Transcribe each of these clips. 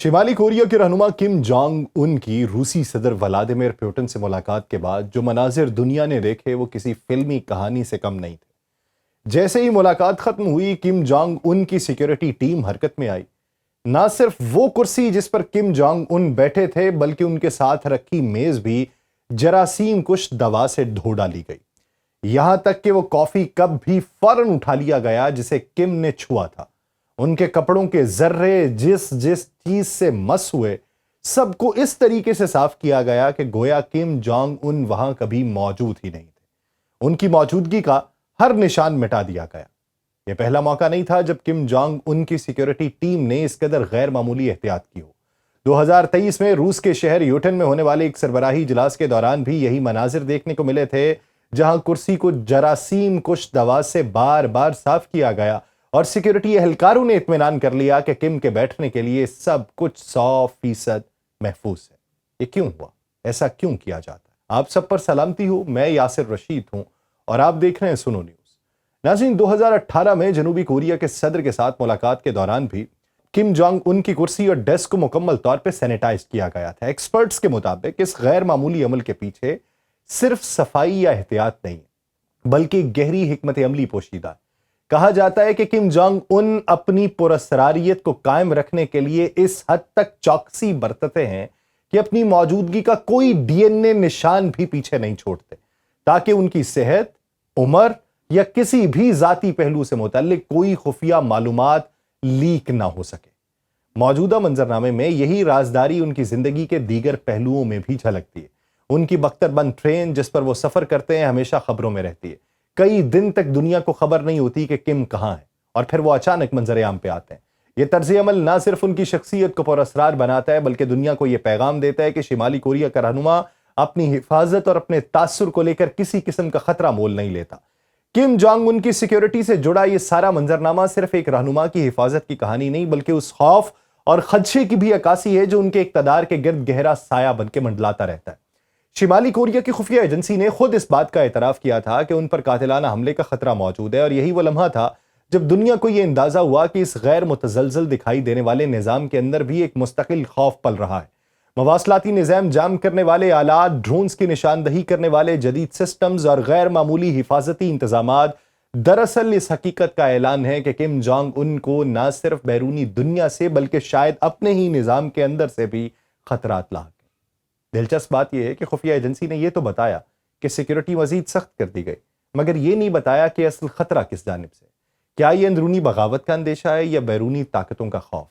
شمالی کوریا کے رہنما کم جانگ ان کی روسی صدر ولادیمیر پیوٹن سے ملاقات کے بعد جو مناظر دنیا نے دیکھے وہ کسی فلمی کہانی سے کم نہیں تھے۔ جیسے ہی ملاقات ختم ہوئی، کم جانگ ان کی سیکیورٹی ٹیم حرکت میں آئی۔ نہ صرف وہ کرسی جس پر کم جانگ ان بیٹھے تھے بلکہ ان کے ساتھ رکھی میز بھی جراثیم کش دوا سے دھو ڈالی گئی۔ یہاں تک کہ وہ کافی کپ بھی فوراً اٹھا لیا گیا جسے کم نے چھوا تھا۔ ان کے کپڑوں کے ذرے جس چیز سے مس ہوئے سب کو اس طریقے سے صاف کیا گیا کہ گویا کم جانگ ان وہاں کبھی موجود ہی نہیں تھے۔ ان کی موجودگی کا ہر نشان مٹا دیا گیا۔ یہ پہلا موقع نہیں تھا جب کم جانگ ان کی سیکیورٹی ٹیم نے اس قدر غیر معمولی احتیاط کی ہو۔ 2023 میں روس کے شہر یوٹن میں ہونے والے ایک سربراہی اجلاس کے دوران بھی یہی مناظر دیکھنے کو ملے تھے، جہاں کرسی کو جراثیم کش دوا سے بار بار صاف کیا گیا اور سیکیورٹی اہلکاروں نے اطمینان کر لیا کہ کم کے بیٹھنے کے لیے سب کچھ 100% محفوظ ہے۔ یہ کیوں ہوا؟ ایسا کیوں کیا جاتا ہے؟ آپ سب پر سلامتی ہو، میں یاسر رشید ہوں اور آپ دیکھ رہے ہیں سنو نیوز۔ ناظرین، 2018 میں جنوبی کوریا کے صدر کے ساتھ ملاقات کے دوران بھی کم جانگ ان کی کرسی اور ڈیسک کو مکمل طور پہ سینیٹائز کیا گیا تھا۔ ایکسپرٹس کے مطابق اس غیر معمولی عمل کے پیچھے صرف صفائی یا احتیاط نہیں بلکہ گہری حکمت عملی پوشیدہ ہے۔ کہا جاتا ہے کہ کم جانگ ان اپنی پراسراریت کو قائم رکھنے کے لیے اس حد تک چوکسی برتتے ہیں کہ اپنی موجودگی کا کوئی ڈی این اے نشان بھی پیچھے نہیں چھوڑتے تاکہ ان کی صحت، عمر یا کسی بھی ذاتی پہلو سے متعلق کوئی خفیہ معلومات لیک نہ ہو سکے۔ موجودہ منظرنامے میں یہی رازداری ان کی زندگی کے دیگر پہلوؤں میں بھی جھلکتی ہے۔ ان کی بختر بند ٹرین جس پر وہ سفر کرتے ہیں ہمیشہ خبروں میں رہتی ہے۔ کئی دن تک دنیا کو خبر نہیں ہوتی کہ کم کہاں ہے اور پھر وہ اچانک منظر عام پہ آتے ہیں۔ یہ طرز عمل نہ صرف ان کی شخصیت کو پراسرار بناتا ہے بلکہ دنیا کو یہ پیغام دیتا ہے کہ شمالی کوریا کا رہنما اپنی حفاظت اور اپنے تاثر کو لے کر کسی قسم کا خطرہ مول نہیں لیتا۔ کم جانگ ان کی سیکیورٹی سے جڑا یہ سارا منظرنامہ صرف ایک رہنما کی حفاظت کی کہانی نہیں بلکہ اس خوف اور خدشے کی بھی عکاسی ہے جو ان کے اقتدار کے گرد گہرا سایہ بن کے منڈلاتا رہتا ہے۔ شمالی کوریا کی خفیہ ایجنسی نے خود اس بات کا اعتراف کیا تھا کہ ان پر قاتلانہ حملے کا خطرہ موجود ہے، اور یہی وہ لمحہ تھا جب دنیا کو یہ اندازہ ہوا کہ اس غیر متزلزل دکھائی دینے والے نظام کے اندر بھی ایک مستقل خوف پل رہا ہے۔ مواصلاتی نظام جام کرنے والے آلات، ڈرونز کی نشاندہی کرنے والے جدید سسٹمز اور غیر معمولی حفاظتی انتظامات دراصل اس حقیقت کا اعلان ہے کہ کم جانگ ان کو نہ صرف بیرونی دنیا سے بلکہ شاید اپنے ہی نظام کے اندر سے بھی خطرات لاحق ہیں۔ دلچسپ بات یہ ہے کہ خفیہ ایجنسی نے یہ تو بتایا کہ سیکیورٹی مزید سخت کر دی گئی، مگر یہ نہیں بتایا کہ اصل خطرہ کس جانب سے۔ کیا یہ اندرونی بغاوت کا اندیشہ ہے یا بیرونی طاقتوں کا خوف؟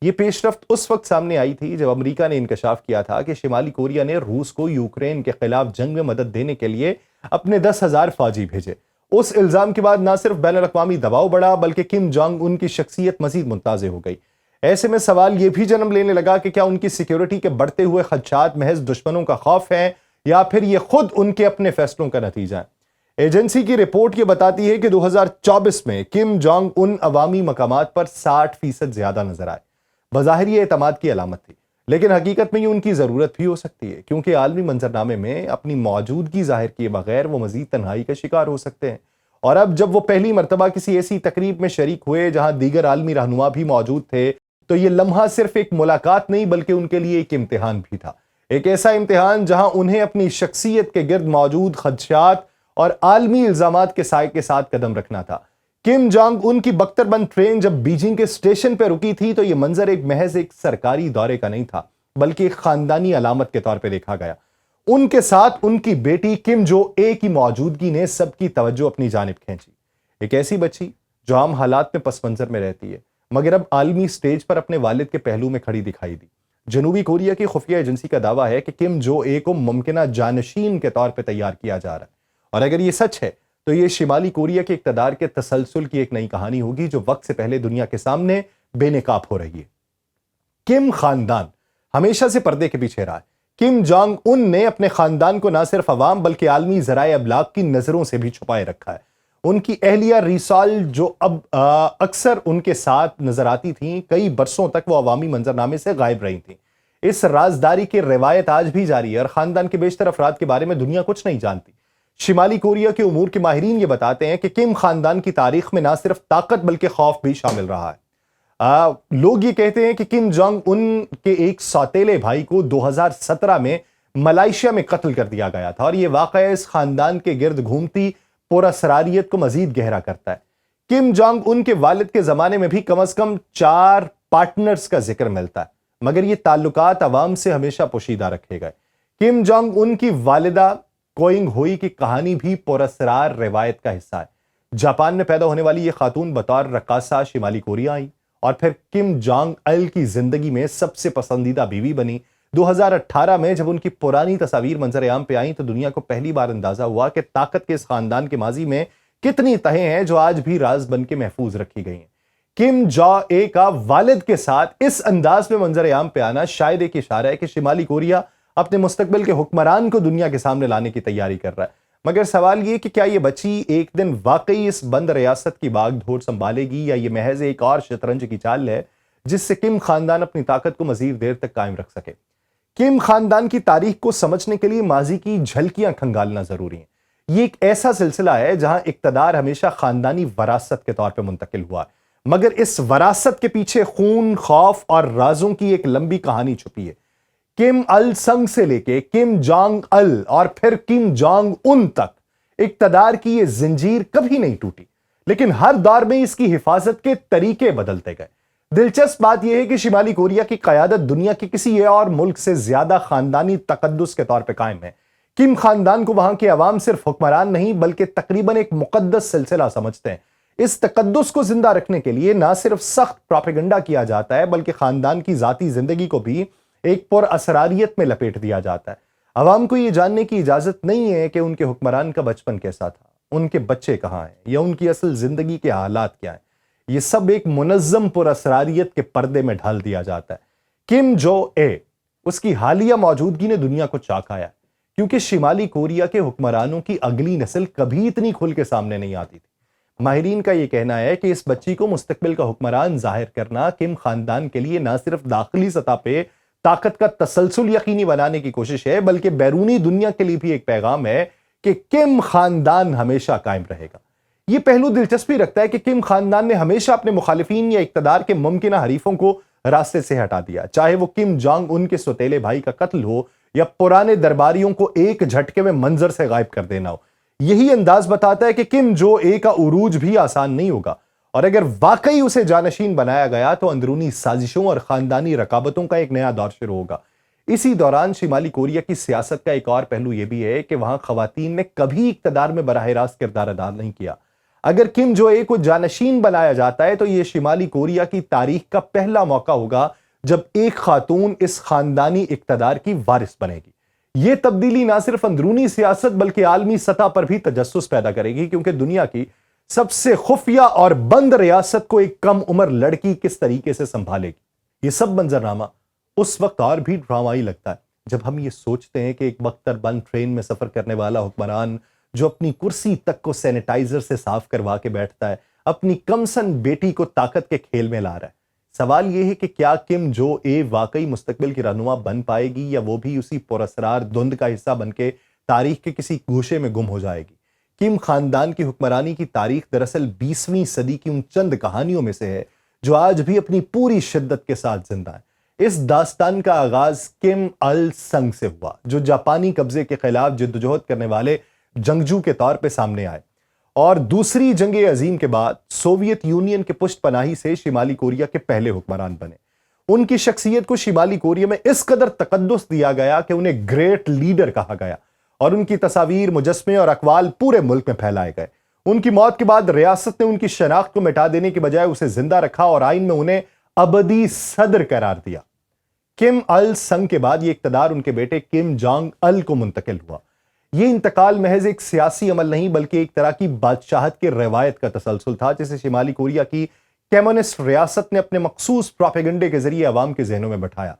یہ پیش رفت اس وقت سامنے آئی تھی جب امریکہ نے انکشاف کیا تھا کہ شمالی کوریا نے روس کو یوکرین کے خلاف جنگ میں مدد دینے کے لیے اپنے 10,000 فوجی بھیجے۔ اس الزام کے بعد نہ صرف بین الاقوامی دباؤ بڑھا بلکہ کم جانگ ان کی شخصیت مزید متنازع ہو گئی۔ ایسے میں سوال یہ بھی جنم لینے لگا کہ کیا ان کی سیکیورٹی کے بڑھتے ہوئے خدشات محض دشمنوں کا خوف ہیں یا پھر یہ خود ان کے اپنے فیصلوں کا نتیجہ ہے۔ ایجنسی کی رپورٹ یہ بتاتی ہے کہ 2024 میں کم جانگ ان عوامی مقامات پر 60% زیادہ نظر آئے۔ بظاہر یہ اعتماد کی علامت تھی، لیکن حقیقت میں یہ ان کی ضرورت بھی ہو سکتی ہے، کیونکہ عالمی منظرنامے میں اپنی موجودگی ظاہر کیے بغیر وہ مزید تنہائی کا شکار ہو سکتے ہیں۔ اور اب جب وہ پہلی مرتبہ کسی ایسی تقریب میں شریک ہوئے جہاں دیگر عالمی رہنما بھی موجود تھے تو یہ لمحہ صرف ایک ملاقات نہیں بلکہ ان کے لیے ایک امتحان بھی تھا۔ ایک ایسا امتحان جہاں انہیں اپنی شخصیت کے گرد موجود خدشات اور عالمی الزامات کے سائے کے ساتھ قدم رکھنا تھا۔ کم جانگ ان کی بختر بند ٹرین جب بیجنگ کے اسٹیشن پہ رکی تھی تو یہ منظر ایک محض ایک سرکاری دورے کا نہیں تھا بلکہ ایک خاندانی علامت کے طور پہ دیکھا گیا۔ ان کے ساتھ ان کی بیٹی کم جو اے کی موجودگی نے سب کی توجہ اپنی جانب کھینچی۔ ایک ایسی بچی جو عام حالات میں پس منظر میں رہتی ہے مگر اب عالمی سٹیج پر اپنے والد کے پہلو میں کھڑی دکھائی دی۔ جنوبی کوریا کی خفیہ ایجنسی کا دعویٰ ہے کہ کم جو اے کو ممکنہ جانشین کے طور پہ تیار کیا جا رہا ہے، اور اگر یہ سچ ہے تو یہ شمالی کوریا کے اقتدار کے تسلسل کی ایک نئی کہانی ہوگی جو وقت سے پہلے دنیا کے سامنے بے نقاب ہو رہی ہے۔ کم خاندان ہمیشہ سے پردے کے پیچھے رہا ہے۔ کم جانگ ان نے اپنے خاندان کو نہ صرف عوام بلکہ عالمی ذرائع ابلاغ کی نظروں سے بھی چھپائے رکھا ہے۔ ان کی اہلیہ ریسال جو اب اکثر ان کے ساتھ نظر آتی تھیں، کئی برسوں تک وہ عوامی منظرنامے سے غائب رہی تھیں۔ اس رازداری کی روایت آج بھی جاری ہے اور خاندان کے بیشتر افراد کے بارے میں دنیا کچھ نہیں جانتی۔ شمالی کوریا کے امور کے ماہرین یہ بتاتے ہیں کہ کم خاندان کی تاریخ میں نہ صرف طاقت بلکہ خوف بھی شامل رہا ہے۔ لوگ یہ کہتے ہیں کہ کم جونگ ان کے ایک سوتیلے بھائی کو 2017 میں ملائیشیا میں قتل کر دیا گیا تھا، اور یہ واقعہ اس خاندان کے گرد گھومتی پراسراریت کو مزید گہرا کرتا ہے۔ کم جونگ ان کے والد کے زمانے میں بھی کم از کم 4 پارٹنرز کا ذکر ملتا ہے، مگر یہ تعلقات عوام سے ہمیشہ پوشیدہ رکھے گئے۔ کم جونگ ان کی والدہ کوئنگ ہوئی کی کہانی بھی پراسرار روایت کا حصہ ہے۔ جاپان میں پیدا ہونے والی یہ خاتون بطور رقاصہ شمالی کوریا آئی اور پھر کم جونگ ال کی زندگی میں سب سے پسندیدہ بیوی بنی۔ 2018 میں جب ان کی پرانی تصاویر منظر عام پہ آئیں تو دنیا کو پہلی بار اندازہ ہوا کہ طاقت کے اس خاندان کے ماضی میں کتنی تہیں ہیں جو آج بھی راز بن کے محفوظ رکھی گئی ہیں۔ کم جو اے کا والد کے ساتھ اس انداز میں منظر عام پہ آنا شاید ایک اشارہ ہے کہ شمالی کوریا اپنے مستقبل کے حکمران کو دنیا کے سامنے لانے کی تیاری کر رہا ہے۔ مگر سوال یہ کہ کیا یہ بچی ایک دن واقعی اس بند ریاست کی باغ ڈھور سنبھالے گی، یا یہ محض ایک اور شطرنج کی چال ہے جس سے کم خاندان اپنی طاقت کو مزید دیر تک قائم رکھ سکے؟ کم خاندان کی تاریخ کو سمجھنے کے لیے ماضی کی جھلکیاں کھنگالنا ضروری ہیں۔ یہ ایک ایسا سلسلہ ہے جہاں اقتدار ہمیشہ خاندانی وراثت کے طور پہ منتقل ہوا ہے، مگر اس وراثت کے پیچھے خون، خوف اور رازوں کی ایک لمبی کہانی چھپی ہے۔ کم ال سنگ سے لے کے کم جونگ ال اور پھر کم جونگ ان تک اقتدار کی یہ زنجیر کبھی نہیں ٹوٹی، لیکن ہر دور میں اس کی حفاظت کے طریقے بدلتے گئے۔ دلچسپ بات یہ ہے کہ شمالی کوریا کی قیادت دنیا کے کسی اور ملک سے زیادہ خاندانی تقدس کے طور پہ قائم ہے۔ کم خاندان کو وہاں کے عوام صرف حکمران نہیں بلکہ تقریباً ایک مقدس سلسلہ سمجھتے ہیں۔ اس تقدس کو زندہ رکھنے کے لیے نہ صرف سخت پروپیگنڈا کیا جاتا ہے بلکہ خاندان کی ذاتی زندگی کو بھی ایک پر اسراریت میں لپیٹ دیا جاتا ہے۔ عوام کو یہ جاننے کی اجازت نہیں ہے کہ ان کے حکمران کا بچپن کیسا تھا، ان کے بچے کہاں ہیں، یا ان کی اصل زندگی کے حالات کیا ہیں۔ یہ سب ایک منظم پر اسراریت کے پردے میں ڈھال دیا جاتا ہے۔ کم جو اے اس کی حالیہ موجودگی نے دنیا کو چونکایا ہے، کیونکہ شمالی کوریا کے حکمرانوں کی اگلی نسل کبھی اتنی کھل کے سامنے نہیں آتی تھی۔ ماہرین کا یہ کہنا ہے کہ اس بچی کو مستقبل کا حکمران ظاہر کرنا کم خاندان کے لیے نہ صرف داخلی سطح پہ طاقت کا تسلسل یقینی بنانے کی کوشش ہے بلکہ بیرونی دنیا کے لیے بھی ایک پیغام ہے کہ کم خاندان ہمیشہ قائم رہے گا۔ یہ پہلو دلچسپی رکھتا ہے کہ کم خاندان نے ہمیشہ اپنے مخالفین یا اقتدار کے ممکنہ حریفوں کو راستے سے ہٹا دیا، چاہے وہ کم جونگ ان کے سوتیلے بھائی کا قتل ہو یا پرانے درباریوں کو ایک جھٹکے میں منظر سے غائب کر دینا ہو۔ یہی انداز بتاتا ہے کہ کم جو اے کا عروج بھی آسان نہیں ہوگا، اور اگر واقعی اسے جانشین بنایا گیا تو اندرونی سازشوں اور خاندانی رقابتوں کا ایک نیا دور شروع ہوگا۔ اسی دوران شمالی کوریا کی سیاست کا ایک اور پہلو یہ بھی ہے کہ وہاں خواتین نے کبھی اقتدار میں براہ راست کردار ادا نہیں کیا۔ اگر کم جو اے کو جانشین بنایا جاتا ہے تو یہ شمالی کوریا کی تاریخ کا پہلا موقع ہوگا جب ایک خاتون اس خاندانی اقتدار کی وارث بنے گی۔ یہ تبدیلی نہ صرف اندرونی سیاست بلکہ عالمی سطح پر بھی تجسس پیدا کرے گی، کیونکہ دنیا کی سب سے خفیہ اور بند ریاست کو ایک کم عمر لڑکی کس طریقے سے سنبھالے گی۔ یہ سب منظرنامہ اس وقت اور بھی ڈرامائی لگتا ہے جب ہم یہ سوچتے ہیں کہ ایک بختر بند ٹرین میں سفر کرنے والا حکمران جو اپنی کرسی تک کو سینیٹائزر سے صاف کروا کے بیٹھتا ہے، اپنی کمسن بیٹی کو طاقت کے کھیل میں لا رہا ہے۔ سوال یہ ہے کہ کیا کم جو اے واقعی مستقبل کی رہنما بن پائے گی، یا وہ بھی اسی پراسرار دھند کا حصہ بن کے تاریخ کے کسی گوشے میں گم ہو جائے گی۔ کم خاندان کی حکمرانی کی تاریخ دراصل 20ویں صدی کی ان چند کہانیوں میں سے ہے جو آج بھی اپنی پوری شدت کے ساتھ زندہ ہیں۔ اس داستان کا آغاز کم ال سنگ سے ہوا، جو جاپانی قبضے کے خلاف جدوجہد کرنے والے جنگجو کے طور پہ سامنے آئے، اور دوسری جنگ عظیم کے بعد سوویت یونین کے پشت پناہی سے شمالی کوریا کے پہلے حکمران بنے۔ ان کی شخصیت کو شمالی کوریا میں اس قدر تقدس دیا گیا کہ انہیں گریٹ لیڈر کہا گیا، اور ان کی تصاویر، مجسمے اور اقوال پورے ملک میں پھیلائے گئے۔ ان کی موت کے بعد ریاست نے ان کی شناخت کو مٹا دینے کی بجائے اسے زندہ رکھا اور آئین میں انہیں ابدی صدر قرار دیا۔ کم ال سنگ کے بعد یہ اقتدار ان کے بیٹے کم جونگ ال کو منتقل ہوا۔ یہ انتقال محض ایک سیاسی عمل نہیں بلکہ ایک طرح کی بادشاہت کے روایت کا تسلسل تھا جسے شمالی کوریا کی کمیونسٹ ریاست نے اپنے مخصوص پروپیگنڈے کے ذریعے عوام کے ذہنوں میں بٹھایا۔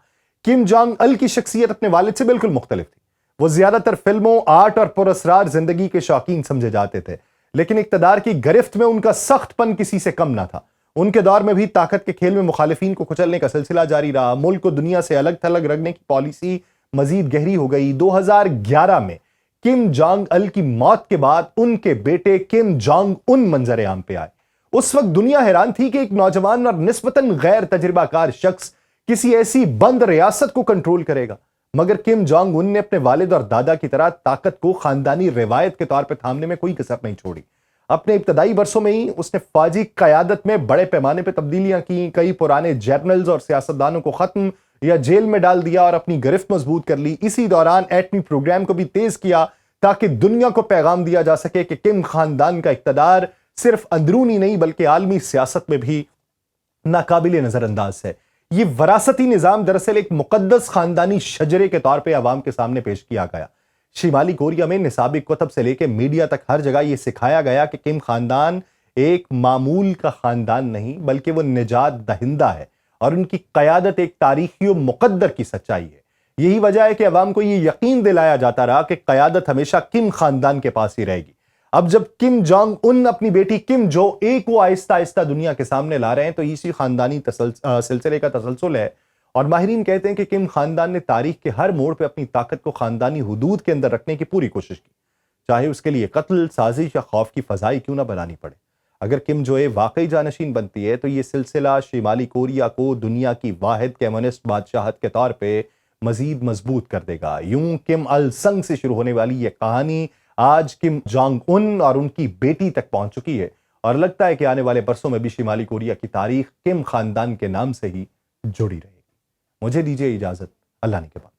کم جونگ ال کی شخصیت اپنے والد سے بالکل مختلف تھی۔ وہ زیادہ تر فلموں، آرٹ اور پراسرار زندگی کے شوقین سمجھے جاتے تھے، لیکن اقتدار کی گرفت میں ان کا سخت پن کسی سے کم نہ تھا۔ ان کے دور میں بھی طاقت کے کھیل میں مخالفین کو کچلنے کا سلسلہ جاری رہا۔ ملک کو دنیا سے الگ تھلگ رکھنے کی پالیسی مزید گہری ہو گئی۔ 2011 میں کم جونگ ال کی موت کے بعد ان کے بیٹے کم جونگ ان منظر عام پہ آئے۔ اس وقت دنیا حیران تھی کہ ایک نوجوان اور نسبتاً غیر تجربہ کار شخص کسی ایسی بند ریاست کو کنٹرول کرے گا، مگر کم جونگ ان نے اپنے والد اور دادا کی طرح طاقت کو خاندانی روایت کے طور پہ تھامنے میں کوئی کسر نہیں چھوڑی۔ اپنے ابتدائی برسوں میں ہی اس نے فوجی قیادت میں بڑے پیمانے پہ تبدیلیاں کی، کئی پرانے جنرلز اور سیاستدانوں کو ختم یا جیل میں ڈال دیا اور اپنی گرفت مضبوط کر لی۔ اسی دوران ایٹمی پروگرام کو بھی تیز کیا تاکہ دنیا کو پیغام دیا جا سکے کہ کم خاندان کا اقتدار صرف اندرونی نہیں بلکہ عالمی سیاست میں بھی ناقابل نظر انداز ہے۔ یہ وراثتی نظام دراصل ایک مقدس خاندانی شجرے کے طور پہ عوام کے سامنے پیش کیا گیا۔ شمالی کوریا میں نصابی کتب سے لے کے میڈیا تک ہر جگہ یہ سکھایا گیا کہ کم خاندان ایک معمول کا خاندان نہیں بلکہ وہ نجات دہندہ ہے، اور ان کی قیادت ایک تاریخی و مقدر کی سچائی ہے۔ یہی وجہ ہے کہ عوام کو یہ یقین دلایا جاتا رہا کہ قیادت ہمیشہ کم خاندان کے پاس ہی رہے گی۔ اب جب کم جونگ ان اپنی بیٹی کم جو اے کو آہستہ آہستہ دنیا کے سامنے لا رہے ہیں تو اسی خاندانی سلسلے کا تسلسل ہے، اور ماہرین کہتے ہیں کہ کم خاندان نے تاریخ کے ہر موڑ پہ اپنی طاقت کو خاندانی حدود کے اندر رکھنے کی پوری کوشش کی، چاہے اس کے لیے قتل، سازش یا خوف کی فضائی کیوں نہ بنانی پڑے۔ اگر کم جو واقعی جانشین بنتی ہے تو یہ سلسلہ شمالی کوریا کو دنیا کی واحد کمیونسٹ بادشاہت کے طور پہ مزید مضبوط کر دے گا۔ یوں کم ال سنگ سے شروع ہونے والی یہ کہانی آج کم جونگ ان اور ان کی بیٹی تک پہنچ چکی ہے، اور لگتا ہے کہ آنے والے برسوں میں بھی شمالی کوریا کی تاریخ کم خاندان کے نام سے ہی جڑی رہے گی۔ مجھے دیجیے اجازت، اللہ نے کے بعد۔